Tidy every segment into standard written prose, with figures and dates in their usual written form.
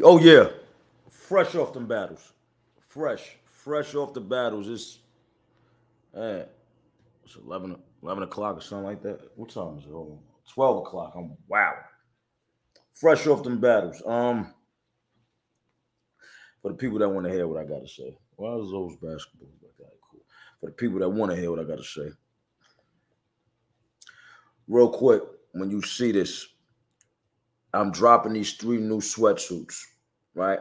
Oh yeah, fresh off them battles, fresh off the battles. Man, it's 11 o'clock or something like that. What time is it? Hold on. 12 o'clock. I'm wow. Fresh off them battles. For the people that want to hear what I gotta say. Why is those basketballs like that? Cool. For the people that want to hear what I gotta say. Real quick, when you see this, I'm dropping these 3 new sweatsuits, right?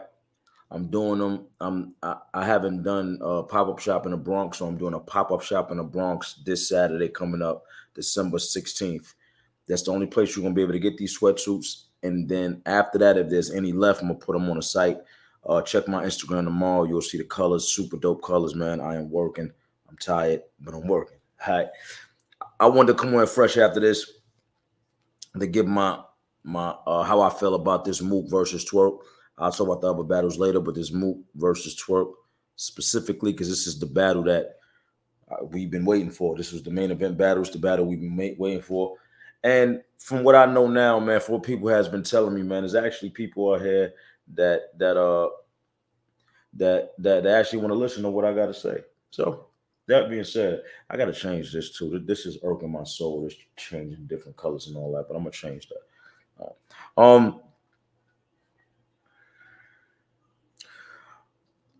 I'm doing them. I haven't done a pop-up shop in the Bronx, so I'm doing a pop-up shop in the Bronx this Saturday coming up, December 16th. That's the only place you're gonna be able to get these sweatsuits. And then after that, if there's any left, I'm gonna put them on the site. Check my Instagram tomorrow. You'll see the colors, super dope colors, man. I am working. I'm tired, but I'm working. All right. I wanted to come on fresh after this to give my how I feel about this Mook versus Twork. I'll talk about the other battles later, but this Mook versus Twork specifically, because this is the battle that we've been waiting for. This was the main event battle. It's the battle we've been waiting for. And from what I know now, man, for what people has been telling me, man, there's actually people out here that actually want to listen to what I got to say. So that being said, I got to change this too. This is irking my soul. This changing different colors and all that, but I'm gonna change that.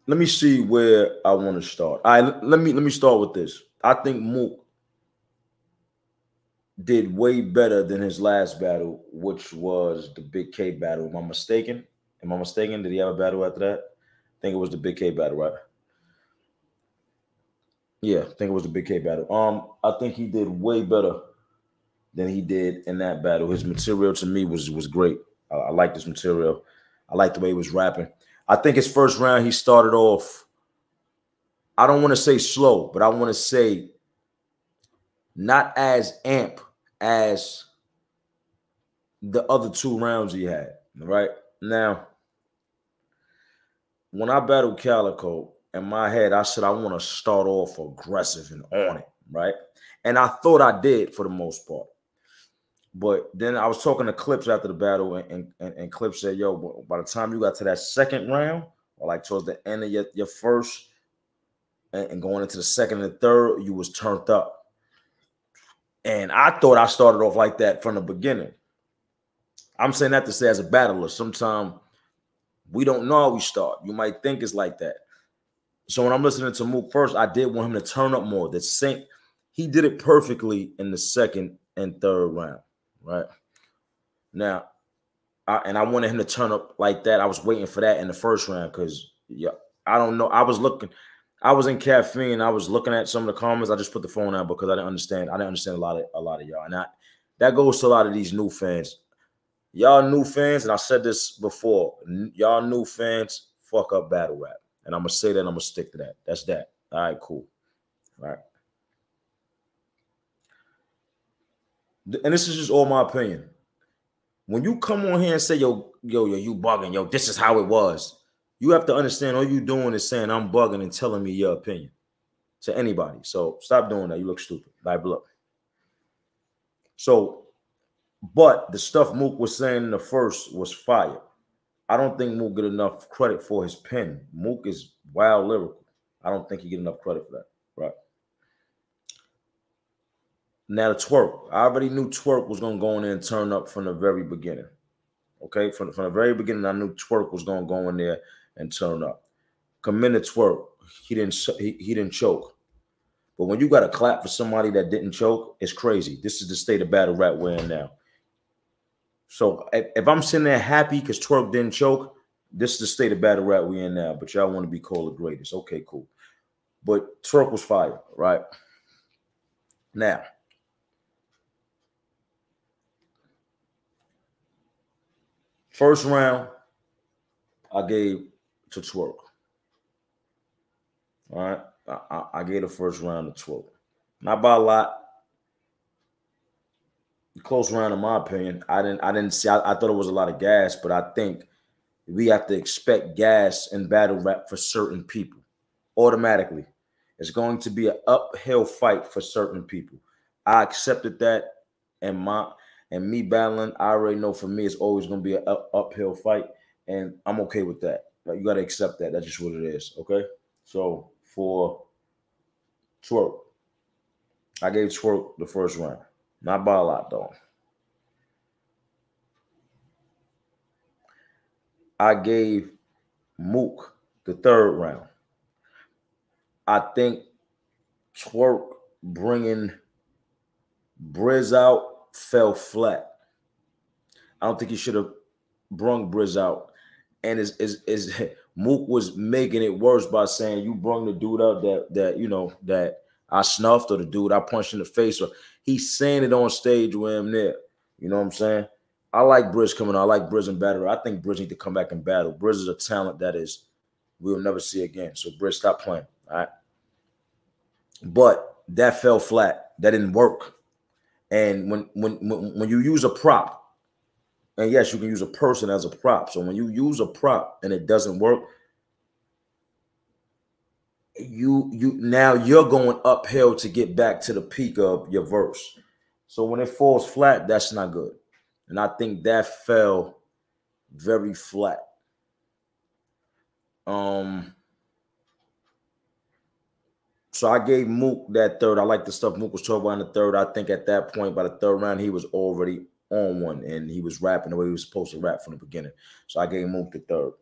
Let me see where I want to start. All right, let me start with this. I think Mook did way better than his last battle, which was the Big K battle. Am I mistaken? Did he have a battle after that? I think it was the Big K battle, right? Yeah, I think it was the Big K battle. I think he did way better than he did in that battle. His material to me was great. I like this material. I like the way he was rapping. I think his first round he started off, I don't want to say slow, but I want to say not as amp as the other 2 rounds he had. Right now, when I battled Calico, in my head, I said I want to start off aggressive and on it, right? And I thought I did for the most part. But then I was talking to Clips after the battle, and Clips said, yo, by the time you got to that second round, or like towards the end of your first and going into the second and third, you was turned up. And I thought I started off like that from the beginning. I'm saying that to say as a battler, sometimes we don't know how we start. You might think it's like that. So when I'm listening to Mook first, I did want him to turn up more. He did it perfectly in the second and third round, right? Now, I wanted him to turn up like that. I was waiting for that in the first round because, yeah, I don't know. I was in caffeine. I was looking at some of the comments. I just put the phone out because I didn't understand. I didn't understand a lot of y'all. And that goes to a lot of these new fans. Y'all new fans, and I said this before, y'all new fans fuck up battle rap. And I'm going to say that, and I'm going to stick to that. That's that. All right, cool. All right. And this is just all my opinion. When you come on here and say, yo, you bugging, yo, this is how it was, you have to understand all you doing is saying I'm bugging and telling me your opinion to anybody. So stop doing that. You look stupid. Like, look. So, but the stuff Mook was saying in the first was fire. I don't think Mook get enough credit for his pen. Mook is wild lyrical. I don't think he get enough credit for that. Right. Now the Twork. I already knew Twork was going to go in there and turn up from the very beginning. Okay? From the very beginning, I knew Twork was going to go in there and turn up. Commended Twork. He didn't choke. But when you got to clap for somebody that didn't choke, it's crazy. This is the state of battle rap we're in now. So if I'm sitting there happy because Twork didn't choke, this is the state of battle rap we're in now. But y'all want to be called the greatest. Okay, cool. But Twork was fire, right? Now, first round, I gave to Twork. All right. I gave the first round to Twork. Not by a lot. Close round, in my opinion. I didn't see. I thought it was a lot of gas, but I think we have to expect gas in battle rap for certain people. Automatically, it's going to be an uphill fight for certain people. I accepted that, and me battling. I already know for me, it's always going to be an uphill fight. And I'm okay with that. Like, you got to accept that. That's just what it is. Okay. So for Twork, I gave Twork the first round. Not by a lot, though. I gave Mook the third round. I think Twork bringing Briz out fell flat. I don't think he should have brung Briz out. And is Mook was making it worse by saying you brung the dude out that I snuffed, or the dude I punched in the face, or he's saying it on stage with him there. You know what I'm saying? I like Briz coming out. I like Briz in battle. I think Briz need to come back and battle. Briz is a talent that we'll never see again. So Briz, stop playing. All right. But that fell flat. That didn't work. And when you use a prop, and yes, you can use a person as a prop. So when you use a prop and it doesn't work, now you're going uphill to get back to the peak of your verse. So when it falls flat, that's not good. And I think that fell very flat. So I gave Mook that third. I like the stuff Mook was talking about in the third. I think at that point, by the third round, he was already on one, and he was rapping the way he was supposed to rap from the beginning. So I gave Mook the third.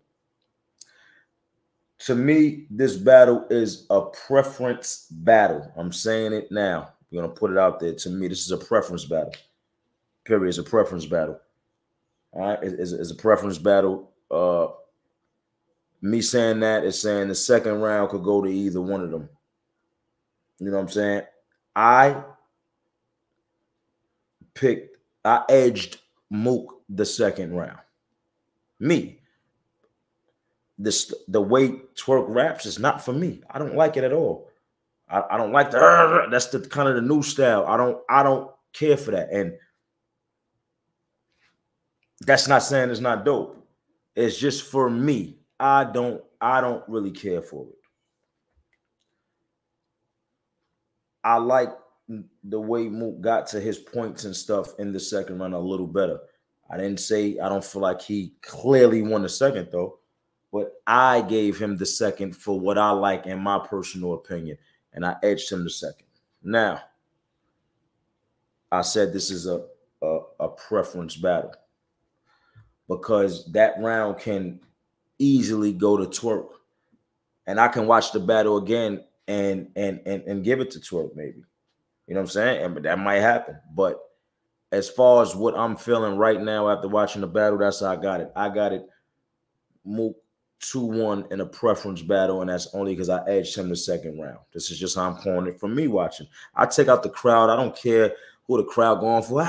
To me, this battle is a preference battle. I'm saying it now. We're going to put it out there. To me, this is a preference battle. Period. It's a preference battle. All right? It's a preference battle. Me saying that is saying the second round could go to either one of them. You know what I'm saying? I edged Mook the second round. Me. The way Twork raps is not for me. I don't like it at all. I don't like that's the kind of the new style. I don't care for that. And that's not saying it's not dope. It's just for me. I don't really care for it. I like the way Mook got to his points and stuff in the second round a little better. I didn't say I don't feel like he clearly won the second, though. But I gave him the second for what I like in my personal opinion. And I edged him the second. Now, I said this is a preference battle. Because that round can easily go to Twork. And I can watch the battle again and give it to Twork, maybe. You know what I'm saying? And that might happen. But as far as what I'm feeling right now after watching the battle, that's how I got it. I got it Mook 2-1 in a preference battle, and that's only because I edged him the second round. This is just how I'm calling it from me watching. I take out the crowd. I don't care who the crowd going for.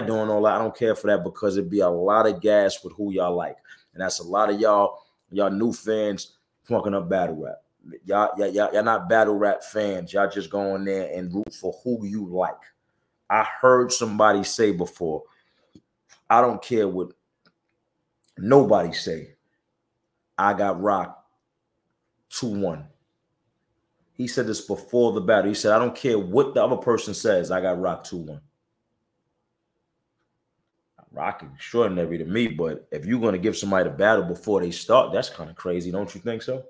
Doing all that. I don't care for that because it'd be a lot of gas with who y'all like. And that's a lot of y'all new fans fucking up battle rap. Y'all not battle rap fans. Y'all just go in there and root for who you like. I heard somebody say before, I don't care what nobody say. I got rocked 2-1. He said this before the battle. He said, I don't care what the other person says. I got rocked 2-1. Rock is extraordinary to me, but if you're going to give somebody the battle before they start, that's kind of crazy. Don't you think so?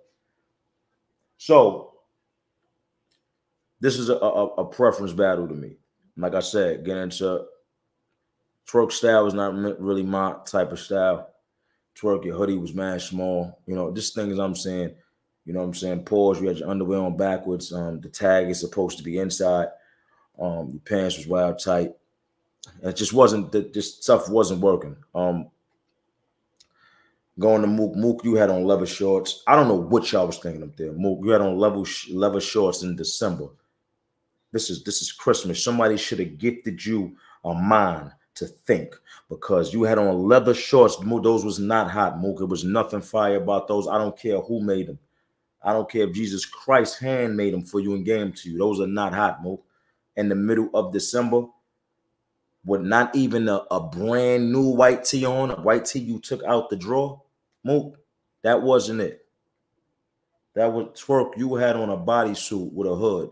So this is a preference battle to me. Like I said, getting into Twork style is not really my type of style. Twork, your hoodie was mad small. You know, just things I'm saying. You know what I'm saying? Pause, you had your underwear on backwards. The tag is supposed to be inside. Your pants was wild tight. It just wasn't, this stuff wasn't working. Going to Mook, you had on leather shorts. I don't know what y'all was thinking up there. Mook, you had on leather shorts in December. This is Christmas. Somebody should have gifted you a mind to think, because you had on leather shorts. Mook, those was not hot, Mook. It was nothing fire about those. I don't care who made them. I don't care if Jesus Christ's hand made them for you and gave them to you. Those are not hot, Mook. In the middle of December, with not even a brand new white tee on, a white tee you took out the drawer, Mook, that wasn't it. That was Twork. You had on a bodysuit with a hood.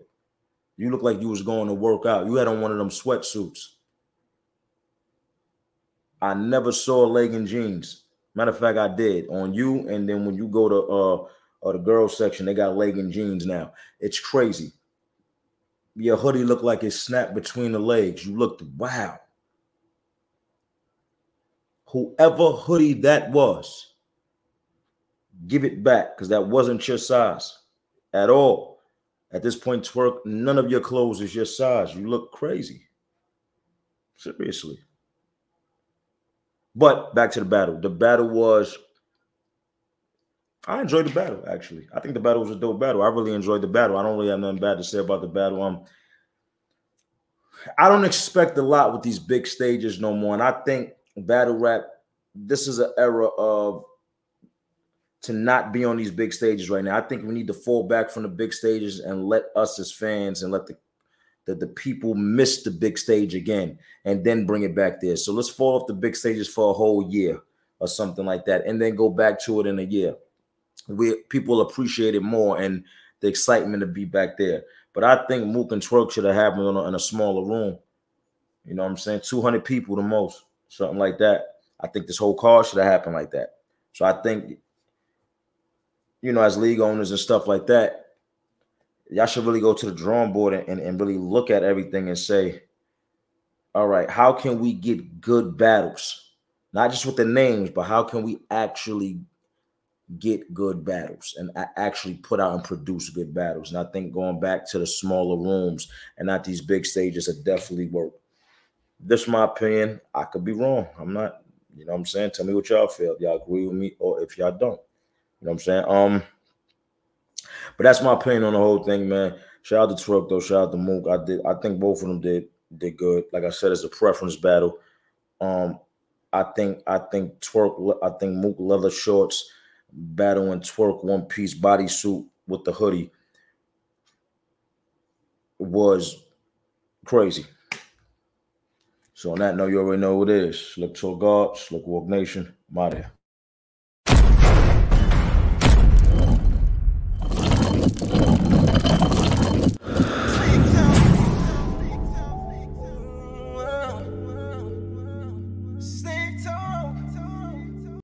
You looked like you was going to work out. You had on one of them sweatsuits. I never saw leg and jeans. Matter of fact, I did on you. And then when you go to the girls section, they got leg and jeans now. It's crazy. Your hoodie looked like it snapped between the legs. You looked, wow. Whoever hoodie that was, give it back, because that wasn't your size at all. At this point, Twork, none of your clothes is your size. You look crazy. Seriously. But back to the battle. The battle was, I enjoyed the battle, actually. I think the battle was a dope battle. I really enjoyed the battle. I don't really have nothing bad to say about the battle. I don't expect a lot with these big stages no more. And I think battle rap, this is an era of to not be on these big stages right now. I think we need to fall back from the big stages and let us as fans and let the people miss the big stage again and then bring it back there. So let's fall off the big stages for a whole year or something like that and then go back to it in a year. People appreciate it more and the excitement to be back there. But I think Mook and Twork should have happened in a smaller room. You know what I'm saying? 200 people the most, something like that. I think this whole card should have happened like that. So I think, you know, as league owners and stuff like that, y'all should really go to the drawing board and really look at everything and say, all right, how can we get good battles? Not just with the names, but how can we actually get good battles and actually put out and produce good battles? And I think going back to the smaller rooms and not these big stages would definitely work. This is my opinion. I could be wrong. I'm not, you know what I'm saying? Tell me what y'all feel. If y'all agree with me or if y'all don't. You know what I'm saying? But that's my opinion on the whole thing, man. Shout out to Twork though. Shout out to Mook. I think both of them did good. Like I said, it's a preference battle. I think Twork. I think Mook leather shorts battling Twork one piece bodysuit with the hoodie was crazy. So on that note, you already know what it is. Look to God. Look Walk Nation. I'm out here.